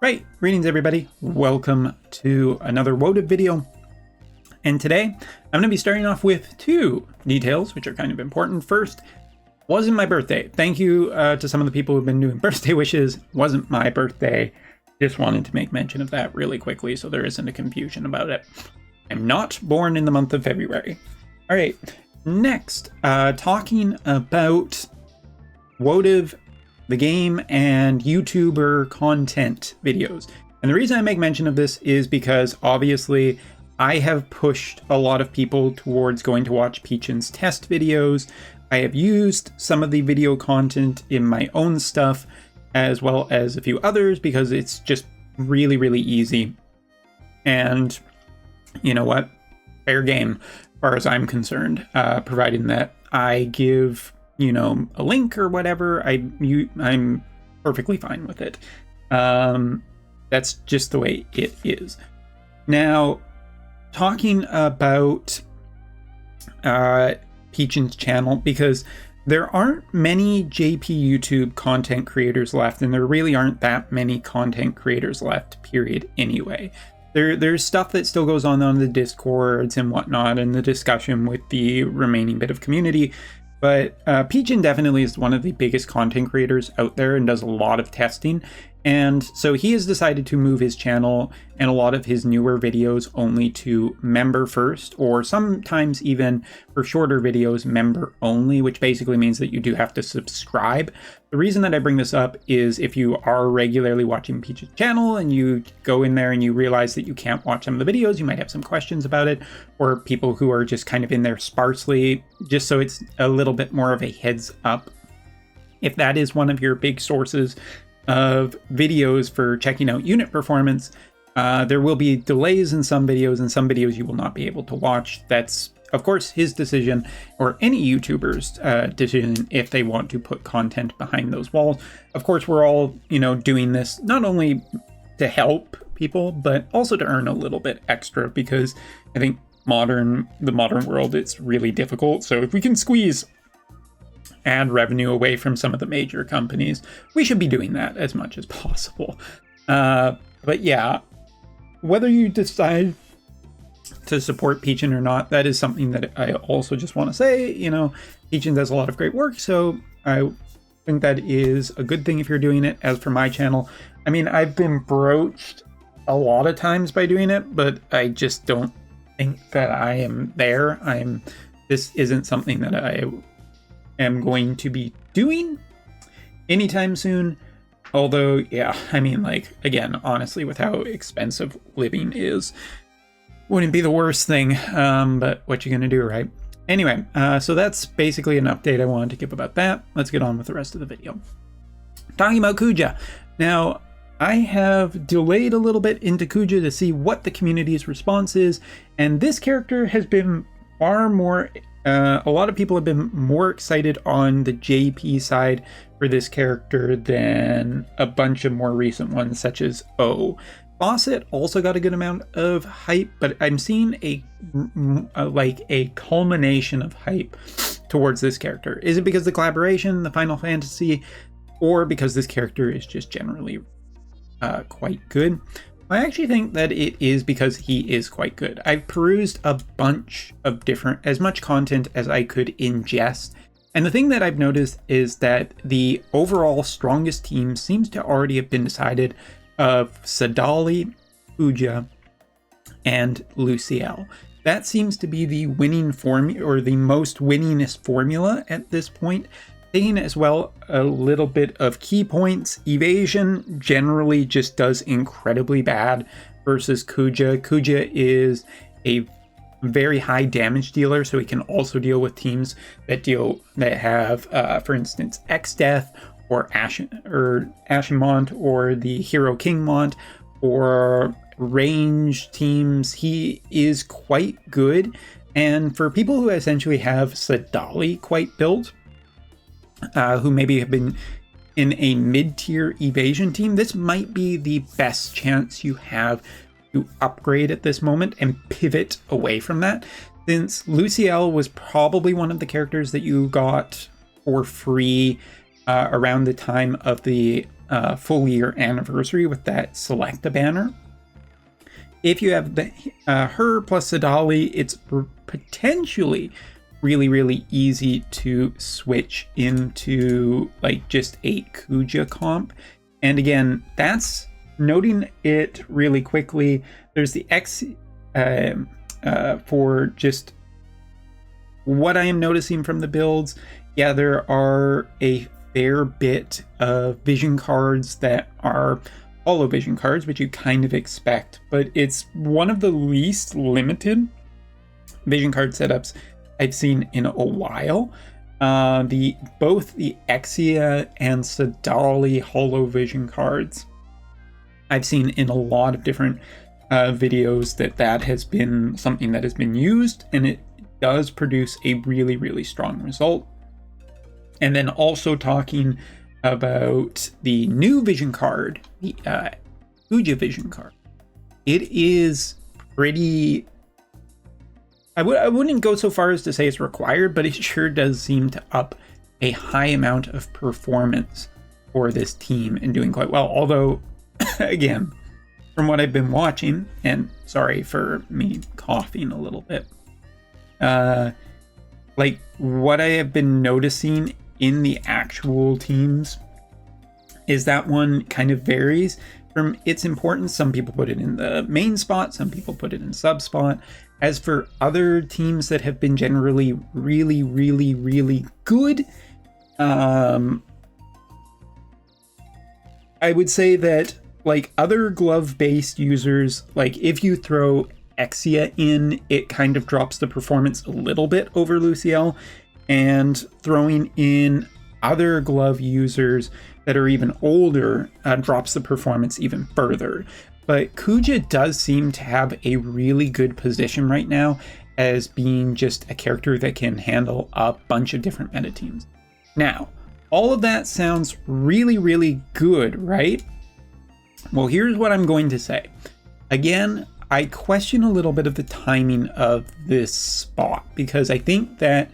Right, greetings everybody. Welcome to another Wotv video. And today I'm going to be starting off with two details, which are kind of important. First, wasn't my birthday. Thank you to some of the people who've been doing birthday wishes. Wasn't my birthday. Just wanted to make mention of that really quickly so there isn't a confusion about it. I'm not born in the month of February. All right, next, talking about Wotv, the game, and YouTuber content videos. And the reason I make mention of this is because obviously I have pushed a lot of people towards going to watch Peachin's test videos. I have used some of the video content in my own stuff as well as a few others because it's just really, really easy. And you know what? Fair game as far as I'm concerned, providing that I give a link or whatever, I'm perfectly fine with it. That's just the way it is. Now, talking about Peachin's channel, because there aren't many JP YouTube content creators left, and there really aren't that many content creators left, period, anyway. There's stuff that still goes on the Discords and whatnot, and the discussion with the remaining bit of community. But Peachin definitely is one of the biggest content creators out there and does a lot of testing. And so he has decided to move his channel and a lot of his newer videos only to member first, or sometimes even for shorter videos, member only, which basically means that you do have to subscribe. The reason that I bring this up is if you are regularly watching Peachin's channel and you go in there and you realize that you can't watch some of the videos, you might have some questions about it, or people who are just kind of in there sparsely, just so it's a little bit more of a heads up. If that is one of your big sources of videos for checking out unit performance, there will be delays in some videos, and some videos you will not be able to watch. That's, of course, his decision, or any YouTuber's decision if they want to put content behind those walls. Of course, we're all, doing this not only to help people, but also to earn a little bit extra, because I think the modern world, it's really difficult. So if we can squeeze ad revenue away from some of the major companies, we should be doing that as much as possible. But yeah, whether you decide to support Peachin or not, that is something that I also just want to say. Peachin does a lot of great work, so I think that is a good thing if you're doing it. As for my channel, I mean, I've been broached a lot of times by doing it, but I just don't think that I am there. This isn't something that I am going to be doing anytime soon. Although, yeah, I mean, again, honestly, with how expensive living is, wouldn't be the worst thing, but what you gonna do, right? Anyway, so that's basically an update I wanted to give about that. Let's get on with the rest of the video. Talking about Kuja. Now, I have delayed a little bit into Kuja to see what the community's response is, and this character has been far more, a lot of people have been more excited on the JP side for this character than a bunch of more recent ones, such as O. Fawcett also got a good amount of hype, but I'm seeing a culmination of hype towards this character. Is it because of the collaboration, the Final Fantasy, or because this character is just generally quite good? I actually think that it is because he is quite good. I've perused a bunch of as much content as I could ingest. And the thing that I've noticed is that the overall strongest team seems to already have been decided of Sadali, Kuja, and Luciel. That seems to be the winning formula, or the most winningest formula at this point. Taking as well a little bit of key points. Evasion generally just does incredibly bad versus Kuja. Kuja is a very high damage dealer, so he can also deal with teams that have, for instance, X-Death or Ashimont or the Hero Kingmont or range teams. He is quite good, and for people who essentially have Sadali quite built, who maybe have been in a mid-tier evasion team, this might be the best chance you have to upgrade at this moment and pivot away from that, since Luciel was probably one of the characters that you got for free around the time of the full year anniversary with that Selecta banner. If you have the her plus Sadali, it's potentially really easy to switch into like just a Kuja comp. And again, that's noting it really quickly. There's the X for just what I am noticing from the builds. Yeah, there are a fair bit of vision cards that are holo vision cards, which you kind of expect, but it's one of the least limited vision card setups I've seen in a while. Both the Exia and Sadali holo vision cards I've seen in a lot of different videos that has been something that has been used, and it does produce a really strong result. And then also talking about the new vision card, the Kuja vision card. It is pretty... I wouldn't go so far as to say it's required, but it sure does seem to up a high amount of performance for this team and doing quite well. Although, again, from what I've been watching, and sorry for me coughing a little bit, like what I have been noticing in the actual teams is that one kind of varies from its importance. Some people put it in the main spot, some people put it in sub spot. As for other teams that have been generally really good, I would say that like other glove based users, like if you throw Exia in, it kind of drops the performance a little bit over Luciel, and throwing in other glove users that are even older drops the performance even further. But Kuja does seem to have a really good position right now as being just a character that can handle a bunch of different meta teams. Now, all of that sounds really good, right? Well, here's what I'm going to say. Again, I question a little bit of the timing of this spot, because I think that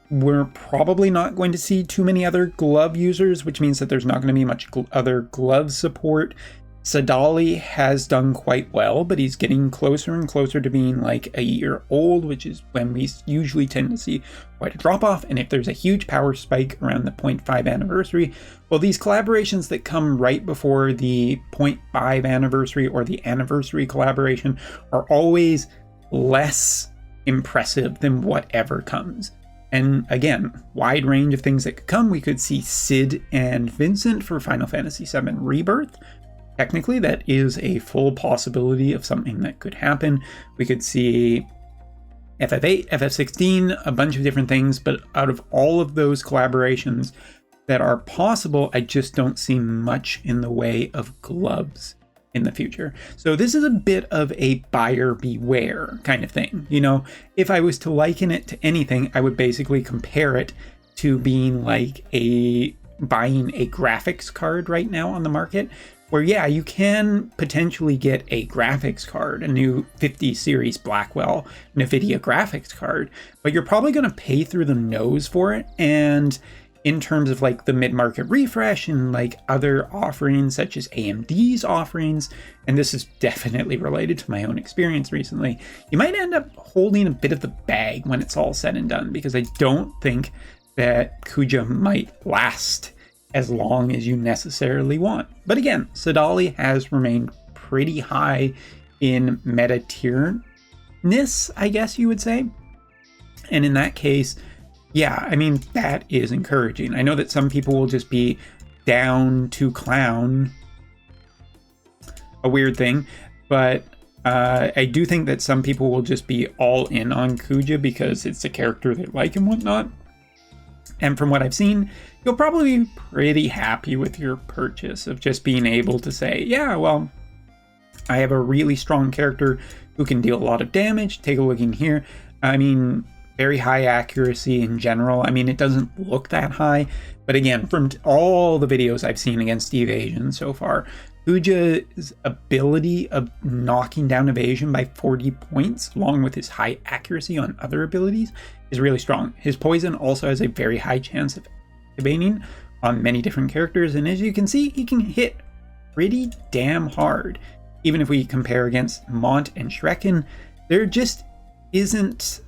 we're probably not going to see too many other glove users, which means that there's not going to be much other glove support. Sadali has done quite well, but he's getting closer and closer to being like a year old, which is when we usually tend to see quite a drop off. And if there's a huge power spike around the 0.5 anniversary, well, these collaborations that come right before the 0.5 anniversary or the anniversary collaboration are always less impressive than whatever comes. And again, wide range of things that could come. We could see Sid and Vincent for Final Fantasy VII Rebirth. Technically, that is a full possibility of something that could happen. We could see FF8, FF16, a bunch of different things, but out of all of those collaborations that are possible, I just don't see much in the way of gloves in the future. So this is a bit of a buyer beware kind of thing. You know, if I was to liken it to anything, I would basically compare it to being like buying a graphics card right now on the market, where yeah, you can potentially get a graphics card, a new 50 series Blackwell NVIDIA graphics card, but you're probably going to pay through the nose for it. And in terms of like the mid-market refresh and like other offerings such as AMD's offerings, and this is definitely related to my own experience recently, you might end up holding a bit of the bag when it's all said and done, because I don't think that Kuja might last as long as you necessarily want. But again, Sadali has remained pretty high in meta tierness, I guess you would say. And in that case, yeah, I mean, that is encouraging. I know that some people will just be down to clown, a weird thing, but I do think that some people will just be all in on Kuja because it's a character they like and whatnot. And from what I've seen, you'll probably be pretty happy with your purchase of just being able to say, yeah, well, I have a really strong character who can deal a lot of damage. Take a look in here. I mean, very high accuracy in general. I mean, it doesn't look that high, but again, from all the videos I've seen against evasion so far, Kuja's ability of knocking down evasion by 40 points, along with his high accuracy on other abilities, is really strong. His poison also has a very high chance of activating on many different characters, and as you can see, he can hit pretty damn hard. Even if we compare against Mont and Shrekken, there just isn't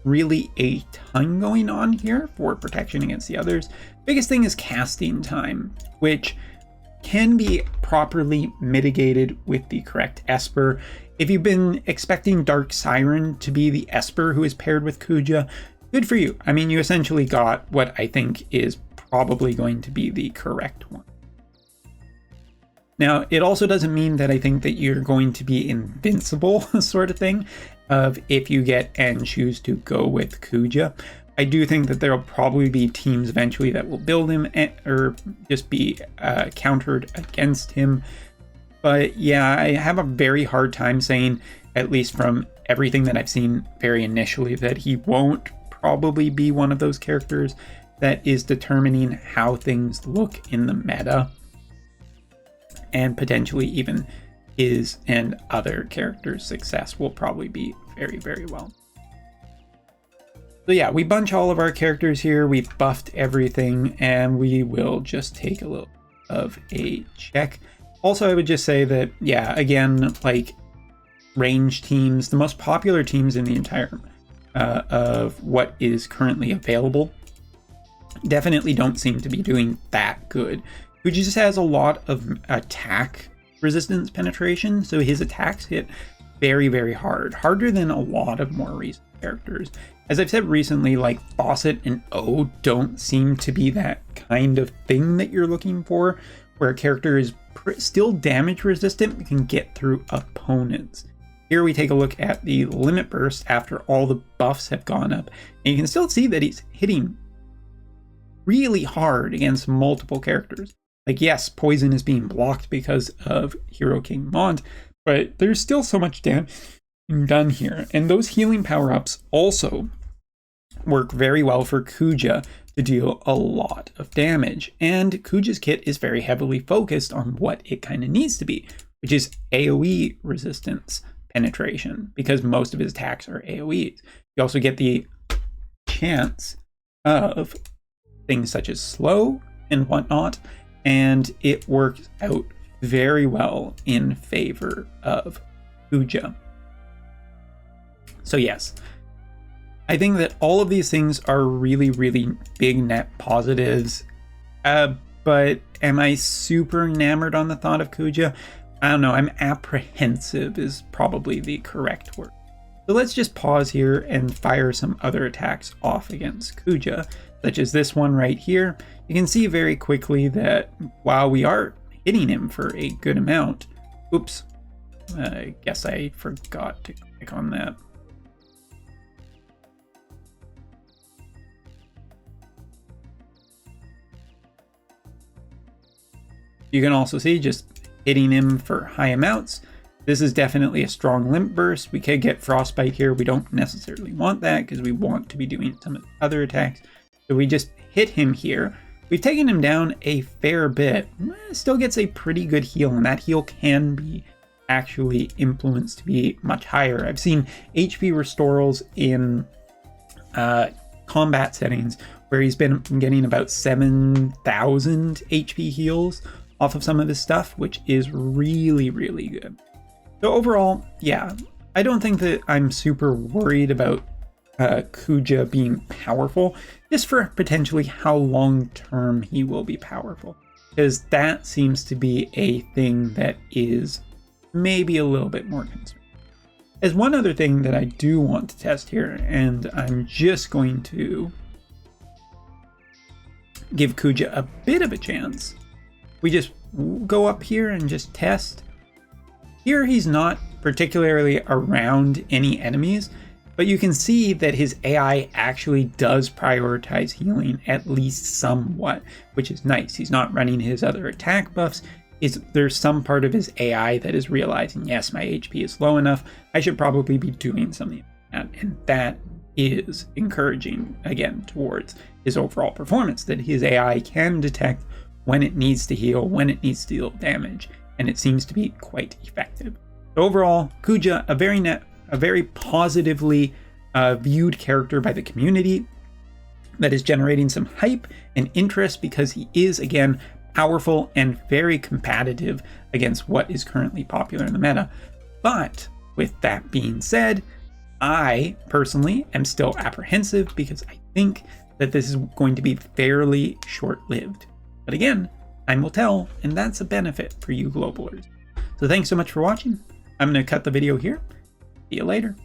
really a ton going on here for protection against the others. Biggest thing is casting time, which can be properly mitigated with the correct Esper. If you've been expecting Dark Siren to be the Esper who is paired with Kuja, good for you. I mean, you essentially got what I think is probably going to be the correct one. Now, it also doesn't mean that I think that you're going to be invincible sort of thing of if you get and choose to go with Kuja. I do think that there'll probably be teams eventually that will build him or just be countered against him. But yeah, I have a very hard time saying, at least from everything that I've seen very initially, that he won't probably be one of those characters that is determining how things look in the meta, and potentially even his and other characters' success will probably be very, very well. So yeah, we bunch all of our characters here, we've buffed everything, and we will just take a little of a check. Also, I would just say that, yeah, again, like range teams, the most popular teams in the entire of what is currently available, definitely don't seem to be doing that good. Kuja just has a lot of attack resistance penetration, so his attacks hit very, very hard, harder than a lot of more recent characters. As I've said recently, like Fawcett and O don't seem to be that kind of thing that you're looking for, where a character is still damage resistant but can get through opponents. Here we take a look at the limit burst after all the buffs have gone up, and you can still see that he's hitting really hard against multiple characters. Like, yes, poison is being blocked because of Hero King Mont, but there's still so much damage done here. And those healing power-ups also work very well for Kuja to deal a lot of damage. And Kuja's kit is very heavily focused on what it kind of needs to be, which is AoE resistance penetration, because most of his attacks are AoEs. You also get the chance of things such as slow and whatnot, and it works out very well in favor of Kuja. So yes, I think that all of these things are really, really big net positives, but am I super enamored on the thought of Kuja? I don't know, I'm apprehensive is probably the correct word. So let's just pause here and fire some other attacks off against Kuja, such as this one right here. You can see very quickly that while we are hitting him for a good amount, oops, I guess I forgot to click on that. You can also see just hitting him for high amounts. This is definitely a strong limp burst. We could get frostbite here. We don't necessarily want that because we want to be doing some of the other attacks. So we just hit him here. We've taken him down a fair bit. Still gets a pretty good heal, and that heal can be actually influenced to be much higher. I've seen HP restorals in combat settings where he's been getting about 7,000 HP heals off of some of his stuff, which is really, really good. So overall, yeah, I don't think that I'm super worried about Kuja being powerful, just for potentially how long term he will be powerful, because that seems to be a thing that is maybe a little bit more concerning. As one other thing that I do want to test here, and I'm just going to give Kuja a bit of a chance, we just go up here and just test. Here he's not particularly around any enemies, but you can see that his AI actually does prioritize healing at least somewhat, which is nice. He's not running his other attack buffs. There's some part of his AI that is realizing, yes, my HP is low enough, I should probably be doing something like that. And that is encouraging, again, towards his overall performance, that his AI can detect when it needs to heal, when it needs to deal damage, and it seems to be quite effective. Overall, Kuja, a very positively viewed character by the community. that is generating some hype and interest because he is, again, powerful and very competitive against what is currently popular in the meta. But with that being said, I personally am still apprehensive because I think that this is going to be fairly short-lived. But again, time will tell, and that's a benefit for you globalers. So thanks so much for watching. I'm going to cut the video here. See you later.